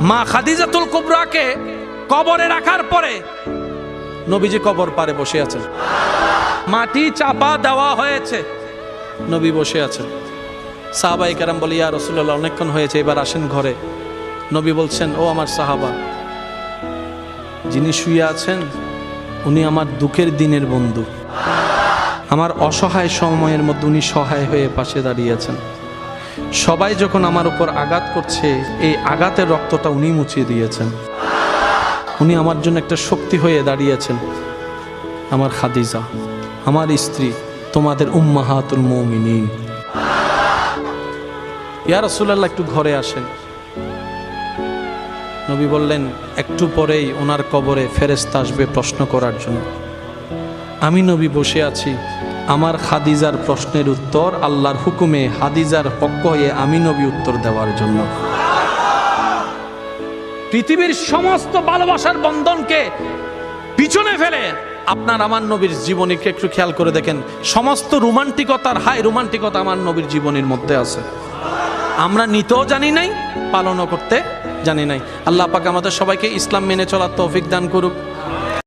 মা খাদিজাতুল কুবরাকে কবরে রাখার পরে নবীজি কবর পারে বসে আছেন, মাটি চাপা দেওয়া হয়েছে, নবী বসে আছেন। সাহাবায়ে কেরাম বলে, ইয়া রাসূলুল্লাহ, অনেকক্ষণ হয়েছে, এবার আসেন ঘরে। নবী বলছেন, ও আমার সাহাবা, যিনি শুয়ে আছেন উনি আমার দুঃখের দিনের বন্ধু, আমার অসহায় সময়ের মধ্যে উনি সহায় হয়ে পাশে দাঁড়িয়েছেন। সবাই যখন আমার উপর আঘাত করছে, এই আঘাতের রক্তটা উনি মুছিয়ে দিয়েছেন, উনি আমার জন্য একটা শক্তি হয়ে দাঁড়িয়েছেন। আমার খাদিজা, আমার স্ত্রী, তোমাদের উম্মাহাতুল মুমিনিন। ইয়া রাসূলুল্লাহ, একটু ঘরে আসেন। নবী বললেন, একটু পরেই ওনার কবরে ফেরেশতা আসবে প্রশ্ন করার জন্য। আমি নবী বসে আছি, আমার খাদিজার প্রশ্নের উত্তর আল্লাহর হুকুমে খাদিজার পক্ষ হয়ে আমি নবী উত্তর দেওয়ার জন্য। পৃথিবীর সমস্ত ভালোবাসার বন্ধনকে পিছনে ফেলে আপনার আমার নবীর জীবনীকে একটু খেয়াল করে দেখেন, সমস্ত রোমান্টিকতার হাই রোমান্টিকতা আমার নবীর জীবনের মধ্যে আছে। আমরা নিতেও জানি নাই, পালনও করতে জানি নাই। আল্লাহ পাক আমাদের সবাইকে ইসলাম মেনে চলার তৌফিক দান করুক।